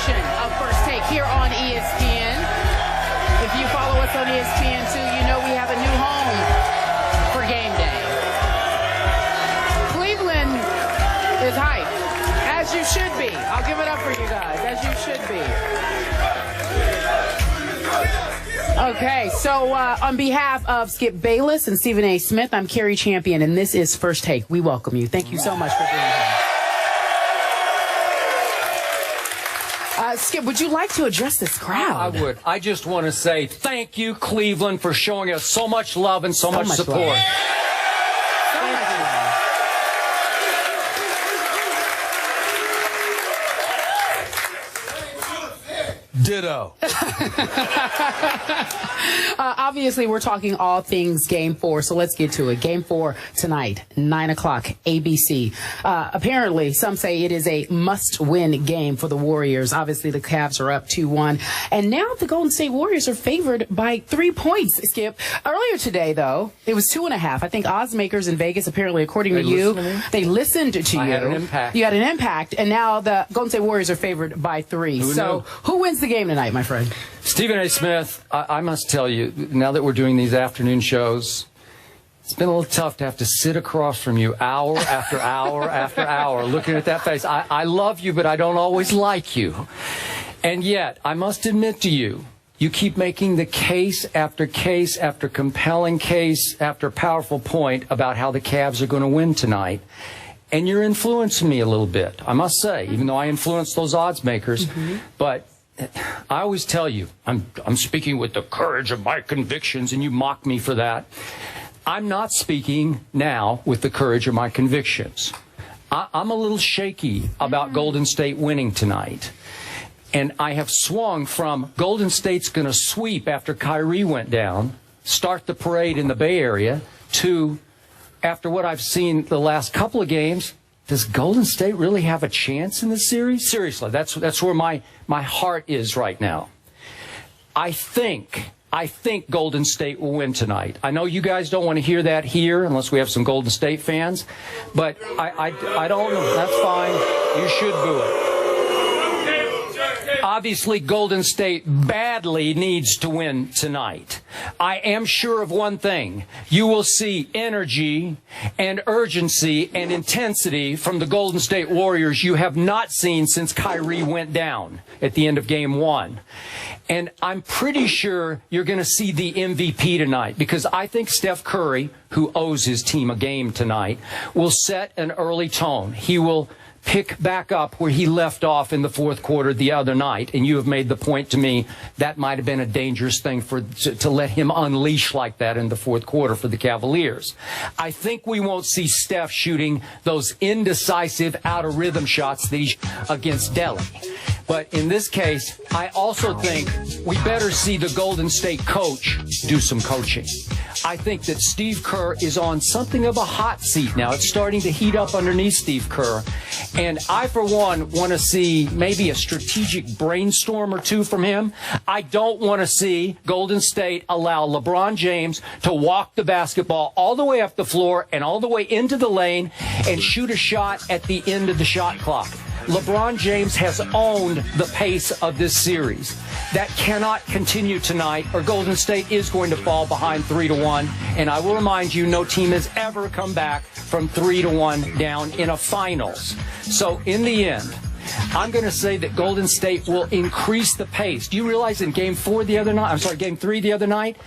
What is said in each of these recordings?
edition of First Take here on ESPN. If you follow us on ESPN2, you know we have a new home for game day. Cleveland is hyped, as you should be. I'll give it up for you guys, as you should be. Okay, so on behalf of Skip Bayless and Stephen A. Smith, I'm Carrie Champion, and this is First Take. We welcome you. Thank you so much for being here. Skip, would you like to address this crowd? I would. I just want to say thank you, Cleveland, for showing us so much love and so much support. Love. Ditto. Obviously, we're talking all things Game 4, so let's get to it. Game 4 tonight, 9 o'clock, ABC. Apparently, some say it is a must-win game for the Warriors. Obviously, the Cavs are up 2-1. And now the Golden State Warriors are favored by 3 points, Skip. Earlier today, though, it was 2.5. I think oddsmakers in Vegas, apparently, according to you, they listened to you. I had an impact. You had an impact, and now the Golden State Warriors are favored by 3. Who wins the game tonight, my friend? Stephen A. Smith, I must tell you, now that we're doing these afternoon shows, it's been a little tough to have to sit across from you hour after hour after hour looking at that face. I love you, but I don't always like you. And yet, I must admit to you, you keep making the case after compelling case after powerful point about how the Cavs are going to win tonight. And you're influencing me a little bit, I must say, even though I influence those odds makers. But I always tell you, I'm speaking with the courage of my convictions, and you mock me for that. I'm not speaking now with the courage of my convictions. I'm a little shaky about Golden State winning tonight. And I have swung from Golden State's going to sweep after Kyrie went down, start the parade in the Bay Area, to, after what I've seen the last couple of games, does Golden State really have a chance in this series? Seriously, that's where my heart is right now. I think Golden State will win tonight. I know you guys don't want to hear that here unless we have some Golden State fans, but I don't know. That's fine. You should boo it. Obviously, Golden State badly needs to win tonight. I am sure of one thing. You will see energy and urgency and intensity from the Golden State Warriors you have not seen since Kyrie went down at the end of Game 1. And I'm pretty sure you're going to see the MVP tonight, because I think Steph Curry, who owes his team a game tonight, will set an early tone. He will pick back up where he left off in the fourth quarter the other night, and you have made the point to me that might have been a dangerous thing to let him unleash like that in the fourth quarter for the Cavaliers. I think we won't see Steph shooting those indecisive out-of-rhythm shots against Delhi. But in this case, I also think we better see the Golden State coach do some coaching. I think that Steve Kerr is on something of a hot seat now. It's starting to heat up underneath Steve Kerr. And I, for one, want to see maybe a strategic brainstorm or two from him. I don't want to see Golden State allow LeBron James to walk the basketball all the way up the floor and all the way into the lane and shoot a shot at the end of the shot clock. LeBron James has owned the pace of this series. That cannot continue tonight, or Golden State is going to fall behind 3-1. And I will remind you, no team has ever come back from 3-1 down in a finals. So in the end, I'm going to say that Golden State will increase the pace. Do you realize in Game 3 the other night,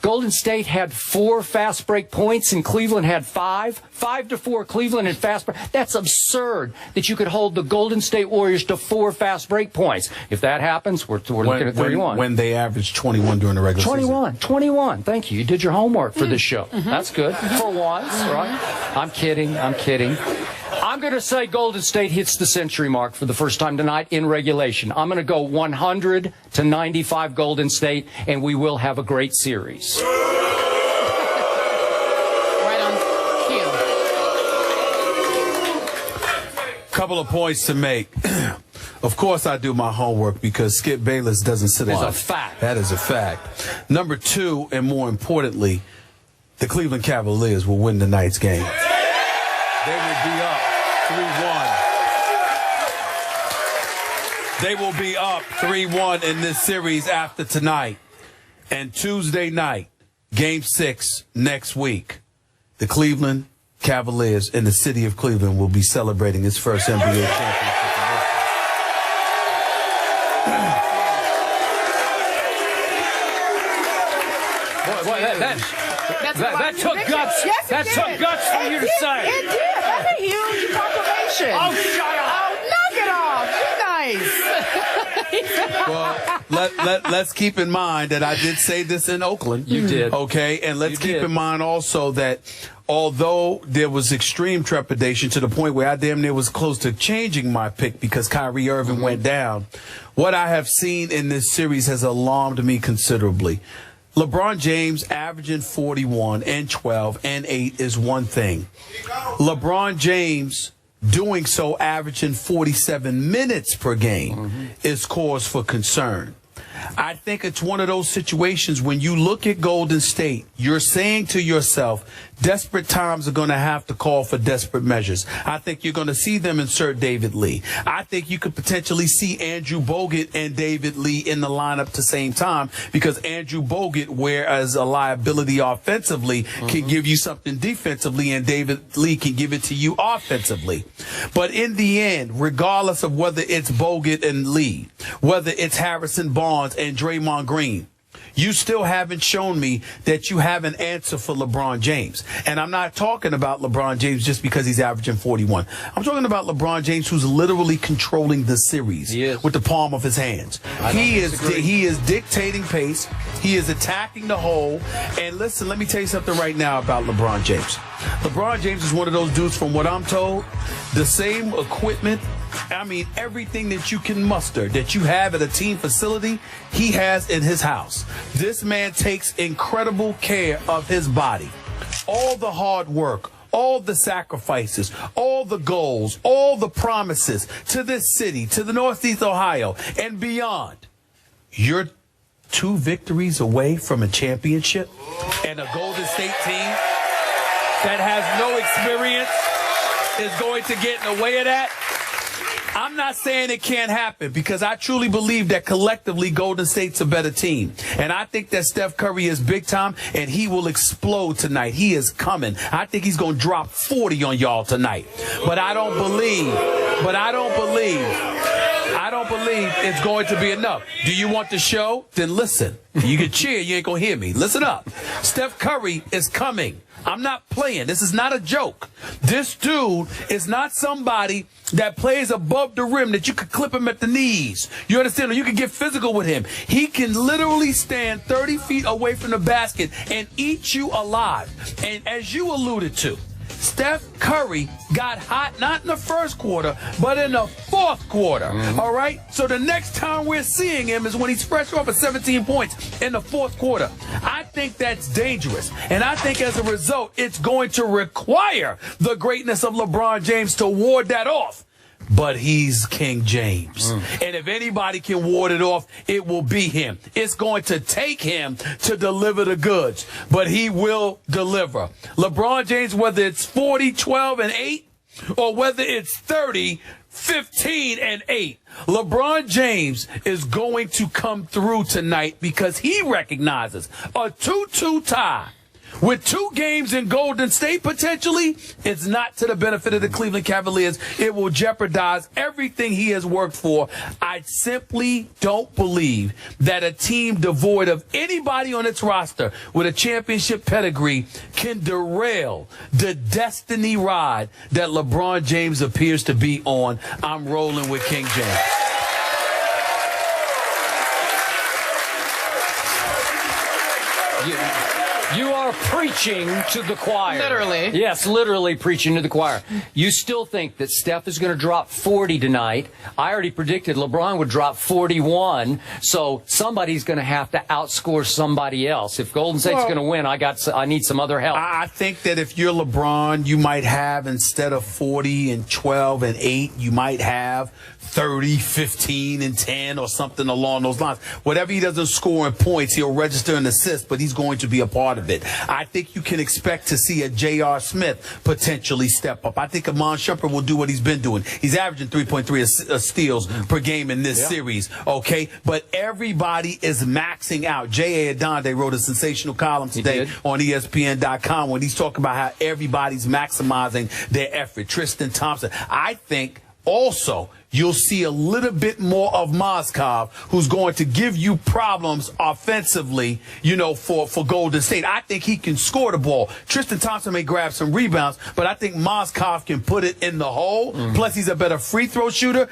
Golden State had 4 fast break points and Cleveland had 5. 5-4 Cleveland and fast break. That's absurd that you could hold the Golden State Warriors to 4 fast break points. If that happens, we're looking at 31. When they averaged 21 during the regular season. 21. Thank you. You did your homework for this show. That's good. For once, right? I'm kidding. I'm going to say Golden State hits the century mark for the first time tonight in regulation. I'm going to go 100-95 Golden State, and we will have a great series. Right on cue. Couple of points to make. Of course I do my homework because Skip Bayless doesn't sit on it. That's a fact. That is a fact. Number 2, and more importantly, the Cleveland Cavaliers will win tonight's game. They will be up 3-1. They will be up 3-1 in this series after tonight. And Tuesday night, Game 6 next week, the Cleveland Cavaliers in the city of Cleveland will be celebrating its first NBA championship. That took guts. Yes, that took guts for you to say. It did. That's a huge proclamation. Oh, shut up. Oh, knock it off. You nice. Well, let's keep in mind that I did say this in Oakland. You did. Okay, and let's keep in mind also that although there was extreme trepidation to the point where I damn near was close to changing my pick because Kyrie Irving went down, what I have seen in this series has alarmed me considerably. LeBron James averaging 41 and 12 and 8 is one thing. LeBron James doing so, averaging 47 minutes per game, is cause for concern. I think it's one of those situations when you look at Golden State, you're saying to yourself, desperate times are going to have to call for desperate measures. I think you're going to see them insert David Lee. I think you could potentially see Andrew Bogut and David Lee in the lineup at the same time because Andrew Bogut, whereas a liability offensively, can give you something defensively, and David Lee can give it to you offensively. But in the end, regardless of whether it's Bogut and Lee, whether it's Harrison Barnes and Draymond Green, you still haven't shown me that you have an answer for LeBron James. And I'm not talking about LeBron James just because he's averaging 41. I'm talking about LeBron James, who's literally controlling the series with the palm of his hands. He is dictating pace. He is attacking the hole. And listen, let me tell you something right now about LeBron James. LeBron James is one of those dudes, from what I'm told, the same equipment, I mean, everything that you can muster, that you have at a team facility, he has in his house. This man takes incredible care of his body. All the hard work, all the sacrifices, all the goals, all the promises to this city, to the Northeast Ohio, and beyond. You're 2 victories away from a championship, and a Golden State team that has no experience is going to get in the way of that. I'm not saying it can't happen, because I truly believe that collectively Golden State's a better team. And I think that Steph Curry is big time, and he will explode tonight. He is coming. I think he's going to drop 40 on y'all tonight. But I don't believe it's going to be enough. Do you want the show? Then listen. You can cheer. You ain't going to hear me. Listen up. Steph Curry is coming. I'm not playing. This is not a joke. This dude is not somebody that plays above the rim that you could clip him at the knees. You understand? Or you can get physical with him. He can literally stand 30 feet away from the basket and eat you alive. And as you alluded to, Steph Curry got hot not in the first quarter, but in the fourth quarter. All right? So the next time we're seeing him is when he's fresh off of 17 points in the fourth quarter. I think that's dangerous. And I think as a result, it's going to require the greatness of LeBron James to ward that off. But he's King James. And if anybody can ward it off, it will be him. It's going to take him to deliver the goods, but he will deliver. LeBron James, whether it's 40, 12, and 8, or whether it's 30, 15, and 8, LeBron James is going to come through tonight because he recognizes a 2-2 tie with 2 games in Golden State, potentially, it's not to the benefit of the Cleveland Cavaliers. It will jeopardize everything he has worked for. I simply don't believe that a team devoid of anybody on its roster with a championship pedigree can derail the destiny ride that LeBron James appears to be on. I'm rolling with King James. You are preaching to the choir. Literally. Yes, literally preaching to the choir. You still think that Steph is going to drop 40 tonight. I already predicted LeBron would drop 41, so somebody's going to have to outscore somebody else. If Golden State's going to win, I need some other help. I think that if you're LeBron, you might have, instead of 40 and 12 and 8, you might have 30, 15, and 10 or something along those lines. Whatever he doesn't score in points, he'll register an assist, but he's going to be a part of it. I think you can expect to see a J.R. Smith potentially step up. I think Amon Shumpert will do what he's been doing. He's averaging 3.3 steals per game in this series, okay? But everybody is maxing out. J.A. Adonde wrote a sensational column today on ESPN.com when he's talking about how everybody's maximizing their effort. Tristan Thompson. I think also you'll see a little bit more of Mozgov, who's going to give you problems offensively, you know, for Golden State. I think he can score the ball. Tristan Thompson may grab some rebounds, but I think Mozgov can put it in the hole. Plus, he's a better free throw shooter.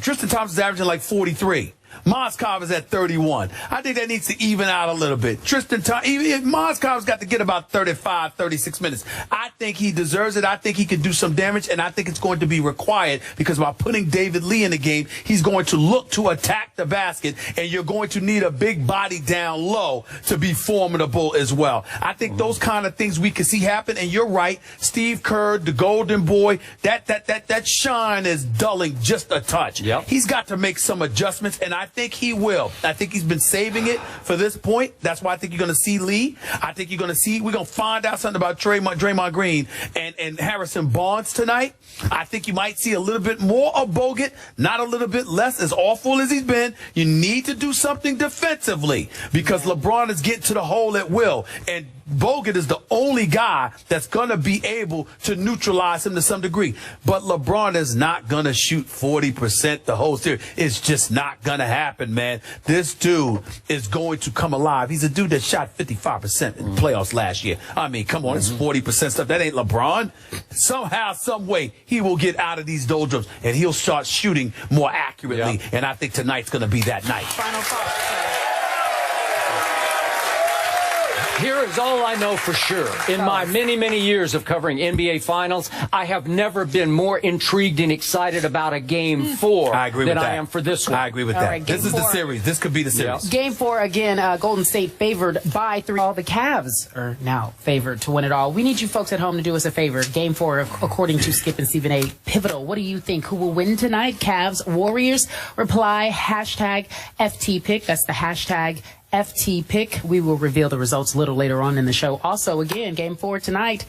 Tristan Thompson's averaging like 43. Mozgov is at 31. I think that needs to even out a little bit. Mozgov's got to get about 35, 36 minutes. I think he deserves it. I think he can do some damage, and I think it's going to be required because by putting David Lee in the game, he's going to look to attack the basket, and you're going to need a big body down low to be formidable as well. I think those kind of things we can see happen, and you're right. Steve Kerr, the golden boy, that shine is dulling just a touch. He's got to make some adjustments, and I think he will. I think he's been saving it for this point. That's why I think you're going to see Lee. I think you're going to see, we're going to find out something about Draymond Green and Harrison Barnes tonight. I think you might see a little bit more of Bogut, not a little bit less, as awful as he's been. You need to do something defensively because LeBron is getting to the hole at will. And Bogut is the only guy that's going to be able to neutralize him to some degree. But LeBron is not going to shoot 40% the whole series. It's just not going to happen, man. This dude is going to come alive. He's a dude that shot 55% in the playoffs last year. I mean, come on, it's 40% stuff. That ain't LeBron. Somehow, some way, he will get out of these doldrums, and he'll start shooting more accurately. And I think tonight's going to be that night. Final thoughts. Here is all I know for sure. In my many, many years of covering NBA Finals, I have never been more intrigued and excited about a Game 4 than I am for this one. I agree with that. Right, this is the series. This could be the series. Game 4, again, Golden State favored by 3. All the Cavs are now favored to win it all. We need you folks at home to do us a favor. Game 4, according to Skip and Stephen A. Pivotal. What do you think? Who will win tonight? Cavs, Warriors? Reply, #FTPick. That's the hashtag FT pick. We will reveal the results a little later on in the show. Also, again, Game 4 tonight.